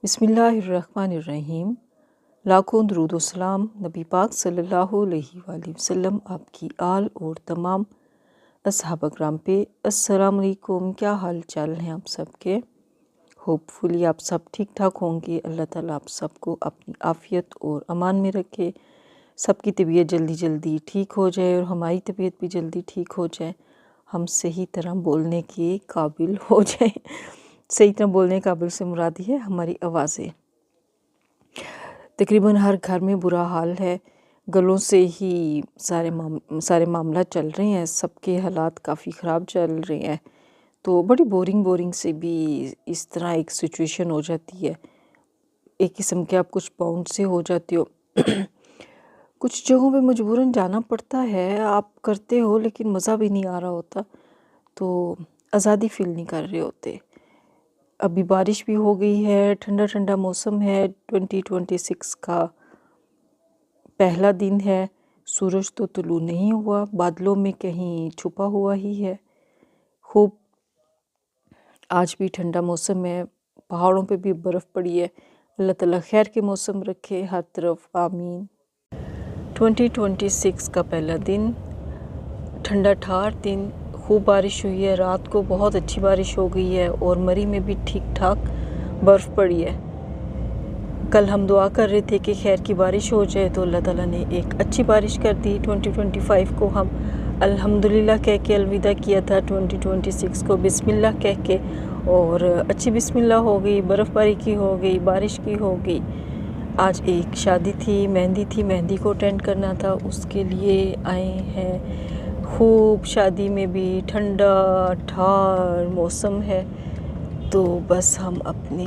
बिस्मिल्लाहिर्रहमानिर्रहीम। लाखों दुरूद व सलाम नबी पाक सल्लल्लाहु अलैहि वसल्लम आपकी आल और तमाम अस्हाब अकराम पे। अस्सलाम वालेकुम। क्या हाल चाल हैं आप सबके? होपफुली आप सब ठीक ठाक होंगे। अल्लाह ताला आप सबको अपनी आफ़ियत और अमान में रखे, सबकी तबीयत जल्दी जल्दी ठीक हो जाए और हमारी तबीयत भी जल्दी ठीक हो जाए, हम सही तरह बोलने के काबिल हो जाए। सही तरह बोलने के काबिल से मुराद है हमारी आवाज़ें। तकरीबन हर घर में बुरा हाल है, गलों से ही सारे मामला चल रहे हैं, सबके हालात काफ़ी ख़राब चल रहे हैं। तो बड़ी बोरिंग से भी इस तरह एक सिचुएशन हो जाती है, एक किस्म के आप कुछ बाउंड से हो जाते हो। कुछ जगहों पे मजबूरन जाना पड़ता है, आप करते हो लेकिन मज़ा भी नहीं आ रहा होता, तो आज़ादी फील नहीं कर रहे होते। अभी बारिश भी हो गई है, ठंडा ठंडा मौसम है। 2026 का पहला दिन है, सूरज तो तुलू नहीं हुआ, बादलों में कहीं छुपा हुआ ही है। खूब आज भी ठंडा मौसम है, पहाड़ों पे भी बर्फ़ पड़ी है। अल्लाह ताला खैर के मौसम रखे हर तरफ, आमीन। 2026 का पहला दिन, ठंडा ठार दिन, खूब बारिश हुई है। रात को बहुत अच्छी बारिश हो गई है और मरी में भी ठीक ठाक बर्फ़ पड़ी है। कल हम दुआ कर रहे थे कि खैर की बारिश हो जाए, तो अल्लाह ताला ने एक अच्छी बारिश कर दी। 2025 को हम अल्हम्दुलिल्लाह कह के अलविदा किया था, 2026 को बिस्मिल्लाह कह के, और अच्छी बिस्मिल्लाह हो गई, बर्फ़बारी की हो गई, बारिश की हो गई। आज एक शादी थी, मेहंदी को अटेंड करना था, उसके लिए आए हैं। खूब शादी में भी ठंडा ठार मौसम है, तो बस हम अपने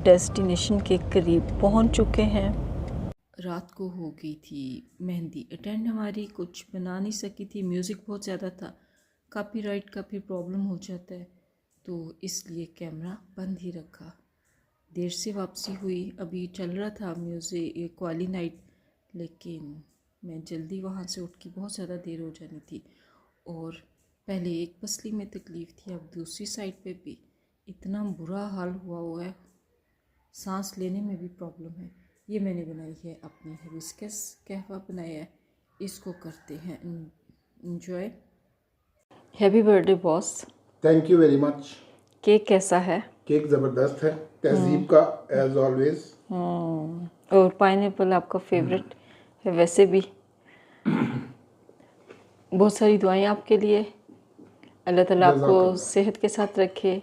डेस्टिनेशन के करीब पहुंच चुके हैं। रात को हो गई थी मेहंदी अटेंड हमारी, कुछ बना नहीं सकी थी, म्यूज़िक बहुत ज़्यादा था, कॉपीराइट का भी प्रॉब्लम हो जाता है, तो इसलिए कैमरा बंद ही रखा। देर से वापसी हुई, अभी चल रहा था म्यूज़िक वाली नाइट, लेकिन मैं जल्दी वहाँ से उठ के, बहुत ज़्यादा देर हो जानी थी, और पहले एक पसली में तकलीफ़ थी, अब दूसरी साइड पे भी इतना बुरा हाल हुआ है, सांस लेने में भी प्रॉब्लम है। ये मैंने बनाई है अपनी हिबिस्कस कहवा बनाया है, इसको करते हैं enjoy. Happy birthday boss. Thank you very much. Cake कैसा है? केक ज़बरदस्त है, तहजीब का एज ऑलवेज। और पाइनएप्पल आपका फेवरेट है वैसे भी। बहुत सारी दुआएं आपके लिए, अल्लाह ताला आपको सेहत के साथ रखे,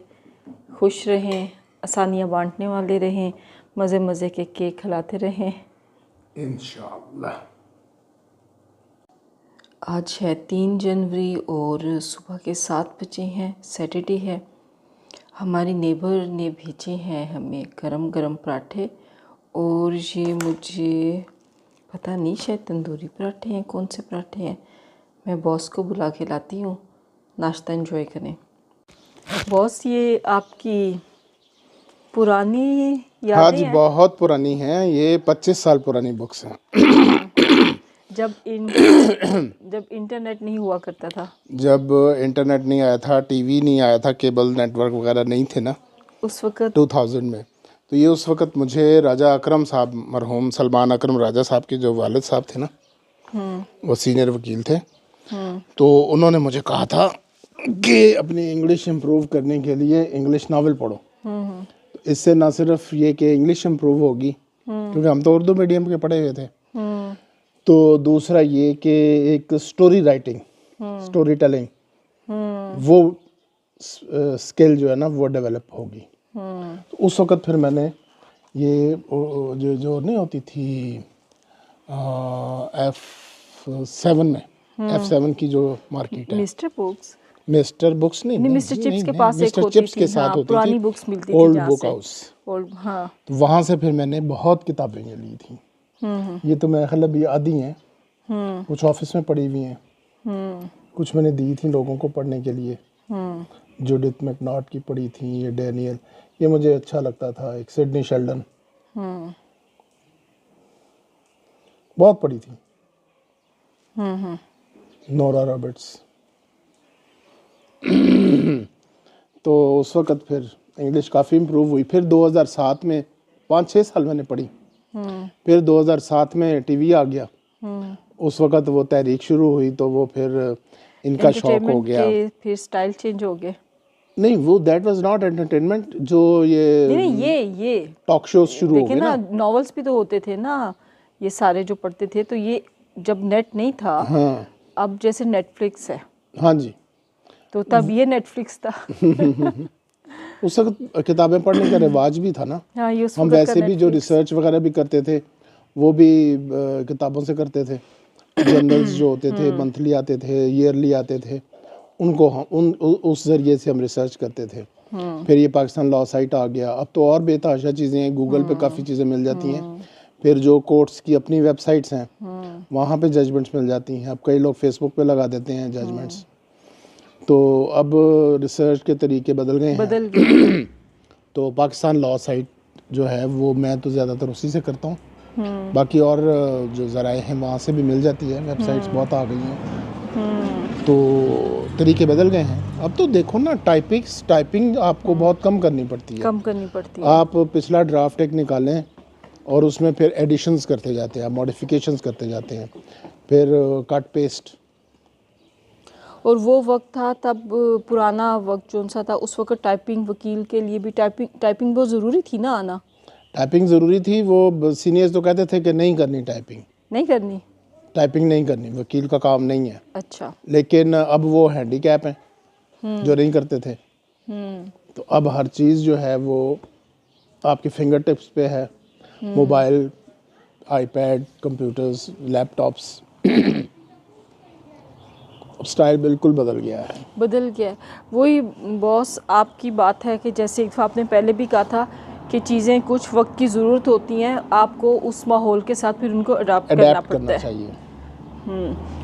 खुश रहें, आसानियाँ बांटने वाले रहें, मज़े के केक खिलाते रहें इंशाअल्लाह। आज है 3 जनवरी और सुबह के 7 बजे हैं, सैटरडे है। हमारी नेबर ने भेजे हैं हमें गरम गरम पराठे, और ये मुझे पता नहीं, शायद तंदूरी पराठे हैं, कौन से पराठे हैं। मैं बॉस को बुला के लाती हूँ, नाश्ता एंजॉय करें। बॉस, ये आपकी पुरानी यादें हाँ जी, हैं? बहुत पुरानी है, ये 25 साल पुरानी बुक्स हैं। जब इंटरनेट नहीं हुआ करता था, जब इंटरनेट नहीं आया था, टीवी नहीं आया था, केबल नेटवर्क वगैरह नहीं थे ना उस वक़्त 2000 में, तो ये उस वक़्त मुझे राजा अकरम साहब, मरहूम सलमान अकरम राजा साहब के जो वालिद साहब थे ना, वो सीनियर वकील थे, तो उन्होंने मुझे कहा था कि अपनी इंग्लिश इम्प्रूव करने के लिए इंग्लिश नावल पढ़ो। तो इससे ना सिर्फ ये कि इंग्लिश इम्प्रूव होगी, क्योंकि हम तो उर्दू मीडियम के पढ़े हुए थे, तो दूसरा ये कि एक स्टोरी राइटिंग, स्टोरी टेलिंग, वो स्किल जो है ना वो डेवलप होगी। तो उस वक़्त फिर मैंने ये जो नहीं होती थी F7 में, F7 की जो मार्केट है, मिस्टर बुक्स नहीं, मिस्टर चिप्स के पास एक मिस्टर होती चिप्स थी, के साथ हाँ, होती पुरानी थी, बुक्स मिलती थी ओल्ड जहाँ बुक से, हाउस। हाँ। तो वहाँ से फिर मैंने बहुत किताबें ली थी। ये तो मेरे ख्याल अभी आधी हैं, कुछ ऑफिस में पड़ी हुई हैं, कुछ मैंने दी थी लोगों को पढ़ने के लिए। जूडिथ मैकनॉट की पढ़ी थी, ये डैनियल, ये मुझे अच्छा लगता था, एक सिडनी शेल्डन, बहुत पढ़ी थी, नोरा रॉबर्ट्स। तो उस वक़्त फिर इंग्लिश काफ़ी इम्प्रूव हुई। फिर 2007 में 5-6 साल मैंने पढ़ी। फिर 2007 में टीवी आ गया, उस वक़्त वो तहरीक शुरू हुई, तो वो फिर इनका शौक हो एंटरटेनमेंट गया। के फिर स्टाइल चेंज हो गए। नहीं, वो दैट वाज नॉट एंटरटेनमेंट, जो नहीं ये टॉक शोज शुरू हो देखिए गए ना, ना। नॉवेल्स भी तो होते थे ना, ये सारे जो पढ़ते थे। तो ये जब नेट नहीं था, हाँ अब जैसे नेटफ्लिक्स है, हाँ जी, तो तब ये नेटफ्लिक्स था। उस वक्त किताबें पढ़ने का रिवाज भी था ना। हाँ, ये उस हम वक्त का वैसे भी जो Netflix। रिसर्च वगैरह भी करते थे वो भी किताबों से करते थे। जर्नल्स जो होते थे, मंथली आते थे, ईयरली आते थे, उनको हम उस जरिए से हम रिसर्च करते थे। फिर ये पाकिस्तान लॉ साइट आ गया, अब तो और बेतहाशा चीज़ें हैं, गूगल पे काफ़ी चीज़ें मिल जाती हैं। फिर जो कोर्ट्स की अपनी वेबसाइट्स हैं, वहाँ पे जजमेंट्स मिल जाती हैं। अब कई लोग फेसबुक पे लगा देते हैं जजमेंट्स। तो अब रिसर्च के तरीके बदल गए हैं। बदल गए। तो पाकिस्तान लॉ साइट जो है वो मैं तो ज़्यादातर उसी से करता हूँ। बाकी और जो ज़राए हैं वहाँ से भी मिल जाती है, वेबसाइट्स बहुत आ गई हैं। तो तरीके बदल गए हैं। अब तो देखो ना, टाइपिंग आपको बहुत कम करनी पड़ती है। कम करनी पड़ती है। आप पिछला ड्राफ्ट एक निकालें और उसमें फिर एडिशंस करते जाते हैं, मॉडिफिकेशंस करते जाते हैं, फिर कट पेस्ट। और वो वक्त था तब, पुराना वक्त जो सा था, उस वक्त टाइपिंग, वकील के लिए भी टाइपिंग बहुत ज़रूरी थी ना आना। टाइपिंग ज़रूरी थी। वो सीनियर्स तो कहते थे कि नहीं करनी नहीं करनी। टाइपिंग नहीं करनी, वकील का काम नहीं है। अच्छा। लेकिन अब वो हैंडीकैप हैं जो नहीं करते थे। तो अब हर चीज़ जो है वो आपके फिंगर टिप्स पे है। Mobile, iPad, computers, laptops. Style बिल्कुल बदल गया है। बदल गया है। वही बॉस, आपकी बात है कि जैसे आपने पहले भी कहा था कि चीज़ें कुछ वक्त की ज़रूरत होती हैं, आपको उस माहौल के साथ फिर उनको अडाप्ट करना पड़ता है। चाहिए।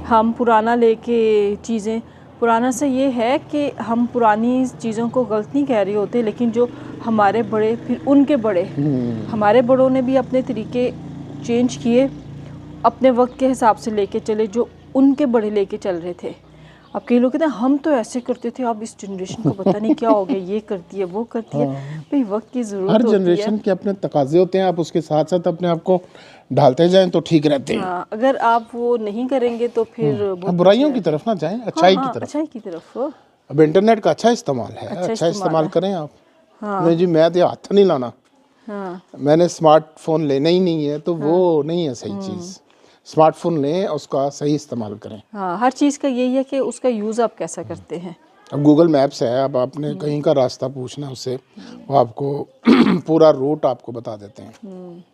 हम पुराना लेके चीज़ें, पुराना से ये है कि हम पुरानी चीज़ों को गलत नहीं कह रहे होते, लेकिन जो हमारे बड़े, फिर उनके बड़े, हमारे बड़ों ने भी अपने तरीके चेंज किए, अपने वक्त के हिसाब से लेके चले, जो उनके बड़े लेके चल रहे थे। अब कई लोग कहते हैं हम तो ऐसे करते थे, अब इस जनरेशन को पता नहीं क्या हो गया, ये करती है, वो करती है। भाई वक्त की ज़रूरत हर होती है। जनरेशन के अपने तकाजे होते हैं, आप उसके साथ साथ अपने आप को ढालते जाएं तो ठीक रहते हैं। हाँ, अगर आप वो नहीं करेंगे तो फिर अब बुराइयों की तरफ ना जाएं, अच्छाई की तरफ। अच्छाई की तरफ। अब इंटरनेट का अच्छा इस्तेमाल है, अच्छा इस्तेमाल करें आप। नहीं जी, मैं तो हाथ नहीं लाना, मैंने स्मार्टफोन लेना ही नहीं है, तो वो नहीं है सही चीज़। स्मार्टफोन लें, उसका सही इस्तेमाल करें। हाँ, हर चीज़ का यही है कि उसका यूज़ आप कैसा करते हैं। अब गूगल मैप्स है, अब आपने कहीं का रास्ता पूछना है उससे, वो आपको पूरा रूट आपको बता देते हैं,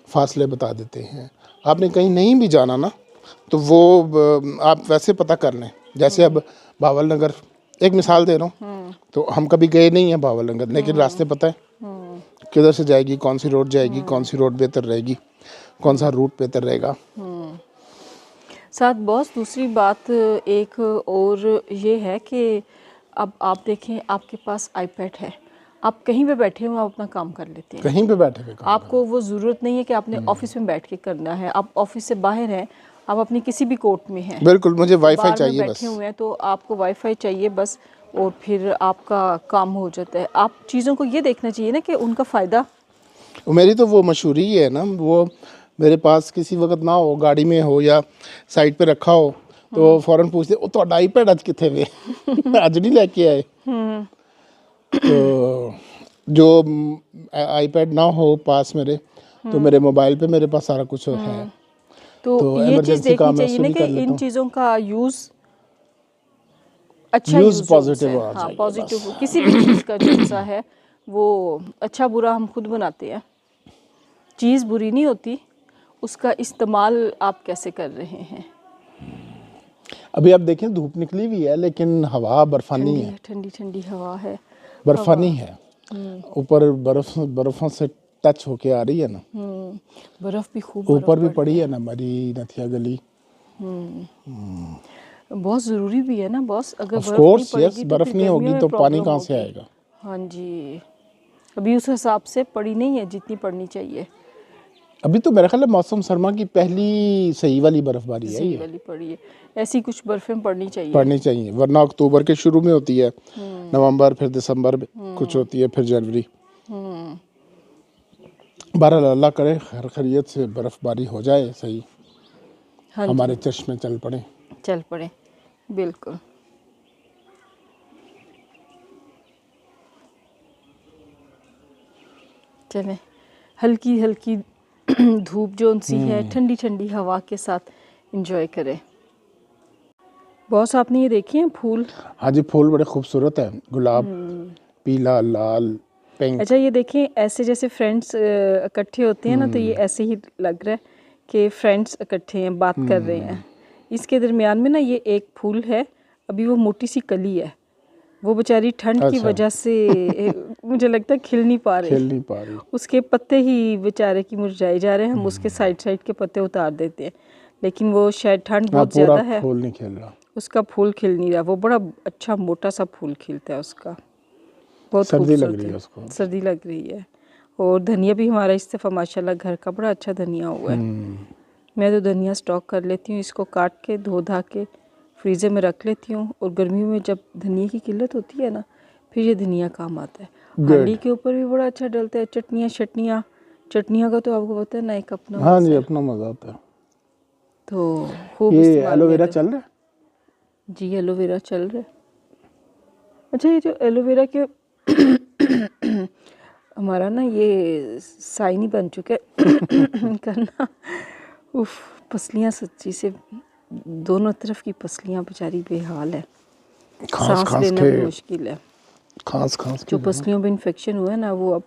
फासले बता देते हैं। आपने कहीं नहीं भी जाना ना, तो वो आप वैसे पता कर लें। जैसे अब भावल नगर, एक मिसाल दे रहा हूँ, तो हम कभी गए नहीं हैं भावल नगर, लेकिन रास्ते पता है किधर से जाएगी, कौन सी रोड जाएगी, कौन सी रोड बेहतर रहेगी, कौन सा रूट बेहतर रहेगा। साथ बॉस, दूसरी बात एक और ये है कि अब आप देखें, आपके पास आईपैड है, आप कहीं पे बैठे हो आप अपना काम कर लेते हैं। कहीं पे बैठे हुए काम आपको वो ज़रूरत नहीं है कि आपने ऑफिस में बैठ के करना है। आप ऑफिस से बाहर हैं, आप अपनी किसी भी कोर्ट में हैं, बिल्कुल, मुझे वाईफाई बाहर में चाहिए बस। बैठे हुए हैं, तो आपको वाईफाई चाहिए बस, और फिर आपका काम हो जाता है। आप चीज़ों को ये देखना चाहिए ना कि उनका फ़ायदा। मेरी तो वो मशहूरी ही है ना, वो मेरे पास किसी वक्त ना हो, गाड़ी में हो या साइड पे रखा हो, तो फौरन पूछते ओ तो आईपैड आज किथे वे आज नहीं लेके आए। तो जो आईपैड ना हो पास मेरे, तो मेरे मोबाइल पे मेरे पास सारा कुछ है। तो ये चीज़ emergency देखनी काम मैं चाहिए ना उससे कि भी कर लेता इन हूँ। चीज़ों का यूज़ अच्छा यूज़ यूज़ पॉजिटिव है। होना हाँ, चाहिए पॉजिटिव बस। किसी भी चीज़ का जो सा है वो अच्छा बुरा हम खुद बनाते हैं। चीज़ बुरी नहीं होती, उसका इस्तेमाल आप कैसे कर रहे हैं। अभी आप देखें धूप निकली हुई है, लेकिन हवा बर्फानी है, ठंडी ठंडी हवा है, बर्फानी है, ऊपर बर्फों से टच होके आ रही है ना, बर्फ़ भी खूब ऊपर भी पड़ी है ना मरी नथिया गली। बहुत ज़रूरी भी है ना बॉस। अगर ऑफ बर्फ़ कोर्स नहीं यस, पड़ेगी तो बर्फ फिर नहीं गर्मियों होगी में तो पानी प्रॉब्लम कहाँ से होगी। आएगा। हाँ जी, अभी उस हिसाब से पड़ी नहीं है जितनी पड़नी चाहिए। अभी तो मेरा ख्याल है मौसम सरमा की पहली सही वाली बर्फबारी है सही ये, वाली पड़ी है। ऐसी कुछ बर्फ़ें पड़नी चाहिए। वरना अक्टूबर के शुरू में होती है, नवंबर, फिर दिसंबर में कुछ होती है, फिर जनवरी। बहरहाल अल्लाह करे खैर खैरियत से बर्फ़बारी हो जाए सही, हाँ जी, हमारे चश्मे चल पड़े। चल पड़े, बिल्कुल। चलें, हल्की हल्की धूप जोन सी है, ठंडी ठंडी हवा के साथ एंजॉय करें। बॉस आपने ये देखे हैं फूल? हाँ जी, फूल बड़े खूबसूरत हैं, गुलाब, पीला, लाल, पिंक। अच्छा ये देखें, ऐसे जैसे फ्रेंड्स इकट्ठे होते हैं ना, तो ये ऐसे ही लग रहा है कि फ्रेंड्स इकट्ठे हैं, बात कर रहे हैं। इसके दरमियान में ना ये एक फूल है, अभी वो मोटी सी कली है, वो बेचारी ठंड की अच्छा। वजह से मुझे लगता है खिल नहीं पा रही। उसके पत्ते ही बेचारे की मुरझाए जा रहे हैं, हम उसके साइड साइड के पत्ते उतार देते हैं, लेकिन वो शायद ठंड बहुत ज़्यादा है, फूल नहीं खिल रहा, उसका फूल खिल नहीं रहा। वो बड़ा अच्छा मोटा सा फूल खिलता है उसका, बहुत सर्दी लग खूबसूरत रही है उसको। सर्दी लग रही है। और धनिया भी हमारा इस दफ़ा माशाल्लाह घर का बड़ा अच्छा धनिया हुआ है। मैं तो धनिया स्टॉक कर लेती हूँ, इसको काट के धो धा के फ्रीज़र में रख लेती हूँ, और गर्मियों में जब धनिया की किल्लत होती है ना, फिर ये धनिया काम आता है। हांडी के ऊपर भी बड़ा अच्छा डलता है, चटनियाँ का तो आपको पता है ना, एक अपना हाँ जी, अपना मज़ा आता है। तो खूब ये इस्तेमाल एलोवेरा करते हैं। चल रहा है? जी एलोवेरा चल रहा है। अच्छा ये जो एलोवेरा के हमारा ना ये साइन ही बन चुका है करना। उफ, पसलियाँ सच्ची से दोनों तरफ की पसलियाँ बेचारी बेहाल है, सांस लेना भी मुश्किल है। खांस जो पसलियों में इन्फेक्शन हुआ है ना, वो अब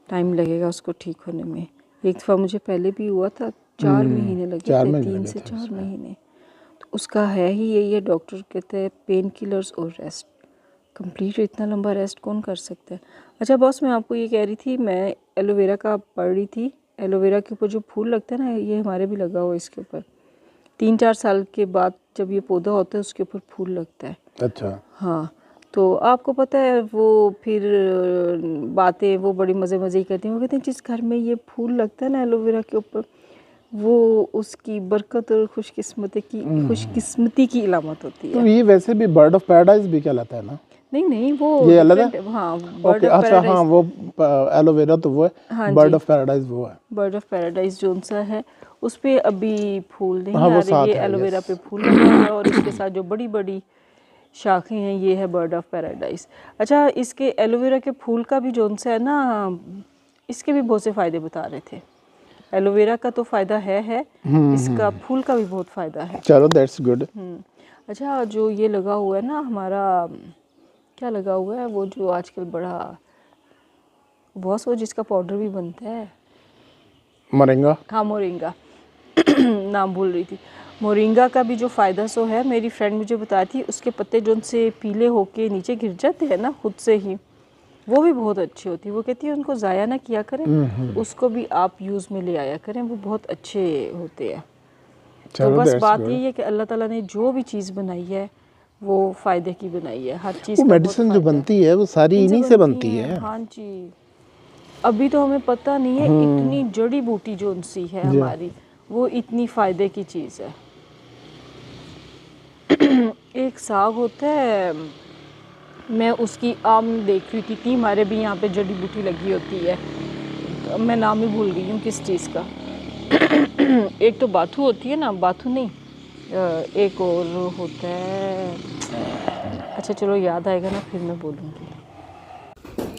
टाइम लगेगा उसको ठीक होने में। एक दफ़ा मुझे पहले भी हुआ था, 4 महीने लगे थे, 3 से 4 महीने। तो उसका है ही यही है, डॉक्टर कहते हैं पेन किलर्स और रेस्ट। कंप्लीट इतना लंबा रेस्ट कौन कर सकता है। अच्छा बॉस, मैं आपको ये कह रही थी, मैं एलोवेरा का पढ़ रही थी, एलोवेरा के ऊपर जो फूल लगता है ना, ये हमारे भी लगा हुआ है इसके ऊपर। 3-4 साल के बाद जब ये पौधा होता है उसके ऊपर फूल लगता है। अच्छा। हाँ, तो आपको पता है वो फिर बातें वो बड़ी मज़े ही करती हैं। वो कहते हैं जिस घर में ये फूल लगता है ना एलोवेरा के ऊपर, वो उसकी बरकत और खुशकिस्मती की इलामत होती है। तो ये वैसे भी बर्ड ऑफ पैराडाइज भी कहलाता है ना? नहीं वो ये अलग है। हाँ, ओके, अच्छा हाँ, वो एलोवेरा तो वो है, हाँ बर्ड ऑफ पैराडाइज वो है। बर्ड ऑफ पैराडाइज जोन सा है, उस पे अभी फूल नहीं हाँ, आ वो रहे। ये साथ है, एलोवेरा यस। पे फूल लगा हुआ है, और इसके साथ जो बड़ी बड़ी शाखें हैं, ये है बर्ड ऑफ पैराडाइज। अच्छा, इसके एलोवेरा के फूल का भी जोन सा है ना, इसके भी बहुत से फ़ायदे बता रहे थे। एलोवेरा का तो फ़ायदा है, इसका फूल का भी बहुत फ़ायदा है। चलो दैट्स गुड। अच्छा, जो ये लगा हुआ है ना हमारा, क्या लगा हुआ है वो जो आजकल बड़ा बहुत, वो जिसका पाउडर भी बनता है, मोरिंगा। हाँ मोरिंगा नाम भूल रही थी। मोरिंगा का भी जो फ़ायदा सो है, मेरी फ्रेंड मुझे बताई थी, उसके पत्ते जो से पीले होके नीचे गिर जाते हैं ना खुद से ही, वो भी बहुत अच्छी होती है। वो कहती है उनको ज़ाया ना किया करें, उसको भी आप यूज़ में ले आया करें, वो बहुत अच्छे होते हैं। तो बस बात यही है कि अल्लाह ताला ने जो भी चीज़ बनाई है वो फ़ायदे की बनाई है, हर चीज़। वो मेडिसिन जो बनती है वो सारी इन्हीं से बनती है। हाँ जी, अभी तो हमें पता नहीं है, इतनी जड़ी बूटी जो सी है हमारी, वो इतनी फ़ायदे की चीज़ है। एक साग होता है, मैं उसकी आम देख रही थी, हमारे भी यहाँ पे जड़ी बूटी लगी होती है, तो मैं नाम ही भूल गई हूँ किस चीज़ का। एक तो बाथू होती है ना, बाथू नहीं, एक और होता है, अच्छा चलो याद आएगा ना फिर मैं बोलूँगी।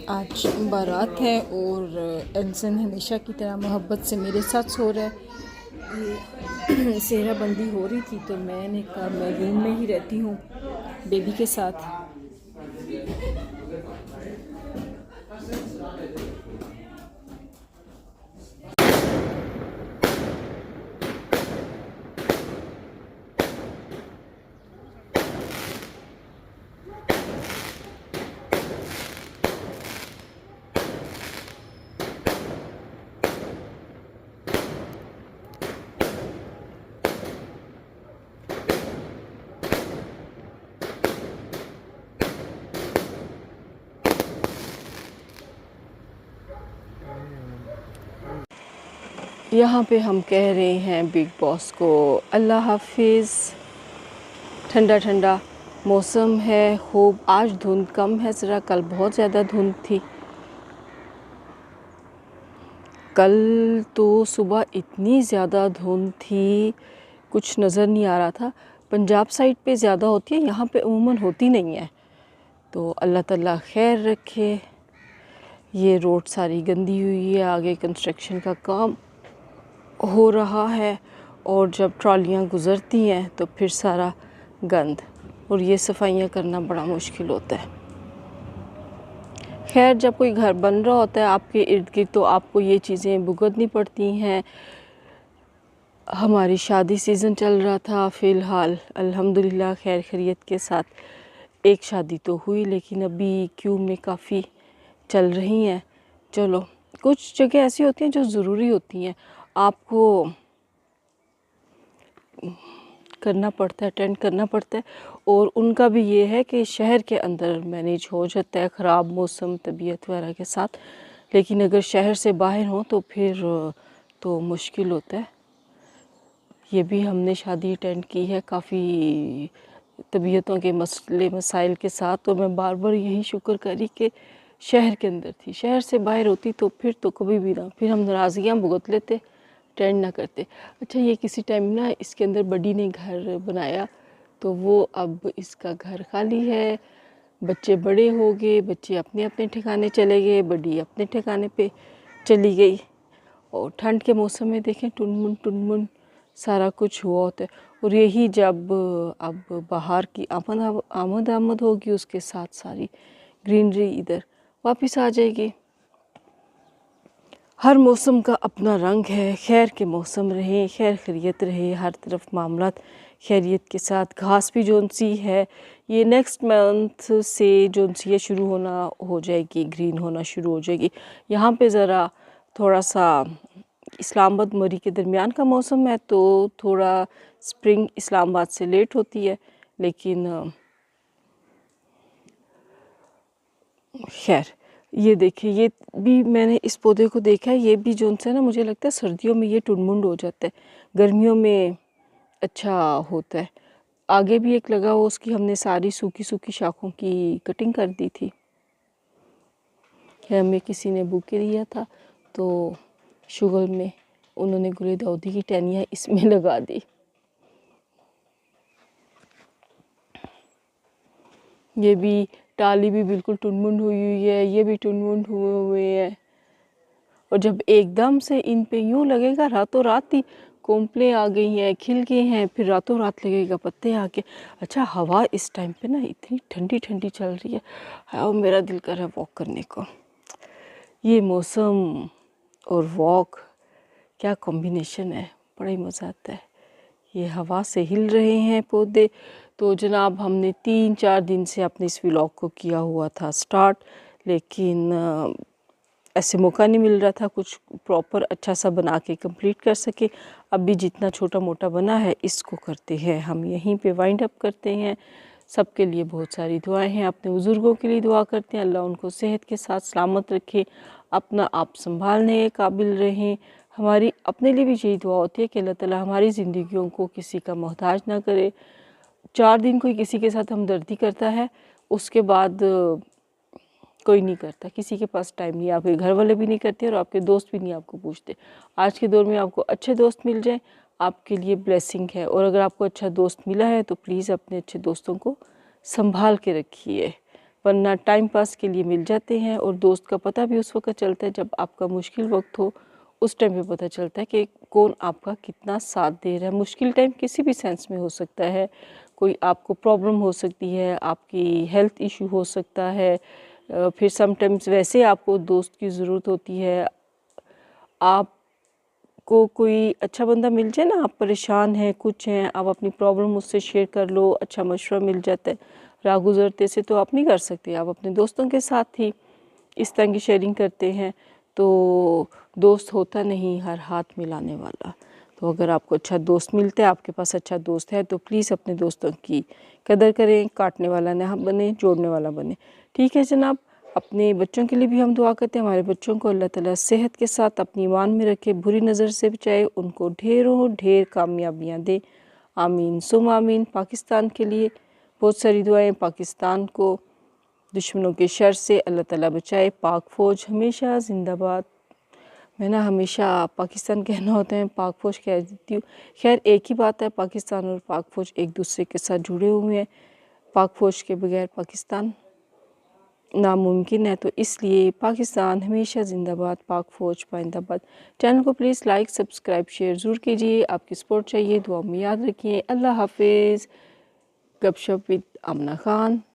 आज बारात है और एल्सन हमेशा की तरह मोहब्बत से मेरे साथ सो रहा है। ये सेहरा बंदी हो रही थी, तो मैंने कहा मैं रूम में ही रहती हूँ बेबी के साथ। यहाँ पे हम कह रहे हैं बिग बॉस को अल्लाह हाफिज़। ठंडा ठंडा मौसम है, खूब। आज धुंध कम है ज़रा, कल बहुत ज़्यादा धुंध थी। कल तो सुबह इतनी ज़्यादा धुंध थी, कुछ नज़र नहीं आ रहा था। पंजाब साइड पे ज़्यादा होती है, यहाँ पे उमूमन होती नहीं है। तो अल्लाह ताला खैर रखे। ये रोड सारी गंदी हुई है, आगे कंस्ट्रक्शन का काम हो रहा है और जब ट्रॉलियाँ गुज़रती हैं तो फिर सारा गंद, और ये सफाइयाँ करना बड़ा मुश्किल होता है। खैर, जब कोई घर बन रहा होता है आपके इर्द गिर्द तो आपको ये चीज़ें भुगतनी पड़ती हैं। हमारी शादी सीज़न चल रहा था फ़िलहाल, अल्हम्दुलिल्लाह खैर खैरियत के साथ एक शादी तो हुई, लेकिन अभी क्यू में काफ़ी चल रही हैं। चलो, कुछ जगह ऐसी होती हैं जो ज़रूरी होती हैं, आपको करना पड़ता है, अटेंड करना पड़ता है। और उनका भी ये है कि शहर के अंदर मैनेज हो जाता है ख़राब मौसम तबीयत वगैरह के साथ, लेकिन अगर शहर से बाहर हो तो फिर तो मुश्किल होता है। ये भी हमने शादी अटेंड की है काफ़ी तबीयतों के मसले मसाइल के साथ, तो मैं बार बार यही शुक्र करी कि शहर के अंदर थी। शहर से बाहर होती तो फिर तो कभी भी ना, फिर हम नाराज़गियाँ भुगत लेते, अटेंड ना करते। अच्छा, ये किसी टाइम ना इसके अंदर बड़ी ने घर बनाया, तो वो अब इसका घर खाली है, बच्चे बड़े हो गए, बच्चे अपने अपने ठिकाने चले गए, बड़ी अपने ठिकाने पे चली गई। और ठंड के मौसम में देखें टुनमुन टुनमुन सारा कुछ हुआ होता है। और यही जब अब बाहर की आमद होगी, उसके साथ सारी ग्रीनरी इधर वापस आ जाएगी। हर मौसम का अपना रंग है। खैर के मौसम रहे, खैर खैरियत रहे, हर तरफ मामलात खैरियत के साथ। घास भी जोन सी है ये नेक्स्ट मंथ से जोन सी है शुरू होना हो जाएगी, ग्रीन होना शुरू हो जाएगी। यहाँ पे ज़रा थोड़ा सा इस्लामाबाद मरी के दरमियान का मौसम है, तो थोड़ा स्प्रिंग इस्लामाबाद से लेट होती है, लेकिन खैर ये देखिए, ये भी मैंने इस पौधे को देखा है, ये भी जोन से ना मुझे लगता है सर्दियों में ये टुनमुंड हो जाता है, गर्मियों में अच्छा होता है। आगे भी एक लगा हुआ, उसकी हमने सारी सूखी सूखी शाखों की कटिंग कर दी थी। हमें किसी ने बुके दिया था, तो शुगर में उन्होंने गुले दाऊदी की टहनियाँ इसमें लगा दी। ये भी टाली भी बिल्कुल टुनमुंड हुई हुई है, ये भी टुनमुंड हुए हुए हैं। और जब एकदम से इन पे यूँ लगेगा रातों रात ही कोंपलें आ गई हैं, खिल गए हैं, फिर रातों रात लगेगा पत्ते आके। अच्छा, हवा इस टाइम पे ना इतनी ठंडी ठंडी चल रही है और मेरा दिल कर रहा है वॉक करने को। ये मौसम और वॉक क्या कॉम्बिनेशन है, बड़ा ही मज़ा आता है। ये हवा से हिल रहे हैं पौधे। तो जनाब, हमने 3-4 दिन से अपने इस व्लॉग को किया हुआ था स्टार्ट, लेकिन ऐसे मौका नहीं मिल रहा था कुछ प्रॉपर अच्छा सा बना के कंप्लीट कर सके। अभी जितना छोटा मोटा बना है इसको करते हैं हम यहीं पे वाइंड अप करते हैं। सबके लिए बहुत सारी दुआएं हैं, अपने बुज़ुर्गों के लिए दुआ करते हैं, अल्लाह उनको सेहत के साथ सलामत रखे, अपना आप संभालने के काबिल रहें। हमारी अपने लिए भी यही दुआ होती है कि अल्लाह ताला हमारी ज़िंदगियों को किसी का मोहताज ना करे। 4 दिन कोई किसी के साथ हमदर्दी करता है, उसके बाद कोई नहीं करता, किसी के पास टाइम नहीं, आपके घर वाले भी नहीं करते और आपके दोस्त भी नहीं आपको पूछते। आज के दौर में आपको अच्छे दोस्त मिल जाएं आपके लिए ब्लेसिंग है, और अगर आपको अच्छा दोस्त मिला है तो प्लीज़ अपने अच्छे दोस्तों को संभाल के रखिए, वरना टाइम पास के लिए मिल जाते हैं और दोस्त का पता भी उस वक्त चलता है जब आपका मुश्किल वक्त हो। उस टाइम पे पता चलता है कि कौन आपका कितना साथ दे रहा है। मुश्किल टाइम किसी भी सेंस में हो सकता है, कोई आपको प्रॉब्लम हो सकती है, आपकी हेल्थ इशू हो सकता है, फिर समटाइम्स वैसे आपको दोस्त की ज़रूरत होती है। आपको कोई अच्छा बंदा मिल जाए ना, आप परेशान हैं, कुछ हैं, आप अपनी प्रॉब्लम उससे शेयर कर लो, अच्छा मशवरा मिल जाता है। राह गुज़रते से तो आप नहीं कर सकते, आप अपने दोस्तों के साथ ही इस तरह की शेयरिंग करते हैं। तो दोस्त होता नहीं हर हाथ मिलाने वाला। तो अगर आपको अच्छा दोस्त मिलता है, आपके पास अच्छा दोस्त है, तो प्लीज़ अपने दोस्तों की कदर करें, काटने वाला ना बने, जोड़ने वाला बने। ठीक है जनाब, अपने बच्चों के लिए भी हम दुआ करते हैं, हमारे बच्चों को अल्लाह ताला सेहत के साथ अपनी ईमान में रखे, बुरी नज़र से बचाए, उनको ढेरों ढेर कामयाबियाँ दे। आमीन सुम आमीन। पाकिस्तान के लिए बहुत सारी दुआएं, पाकिस्तान को दुश्मनों के शर से अल्लाह ताला बचाए, पाक फ़ौज हमेशा ज़िंदाबाद। मैं ना हमेशा पाकिस्तान कहना होता है पाक फ़ौज कह देती हूँ। खैर एक ही बात है, पाकिस्तान और पाक फ़ौज एक दूसरे के साथ जुड़े हुए हैं। पाक फ़ौज के बगैर पाकिस्तान नामुमकिन है, तो इसलिए पाकिस्तान हमेशा ज़िंदाबाद, पाक फ़ौज पाइंदाबाद। चैनल को प्लीज़ लाइक सब्सक्राइब शेयर ज़रूर कीजिए, आपकी सपोर्ट चाहिए, दुआ में याद रखिए। अल्लाह हाफिज़। गपशप विद आमना खान।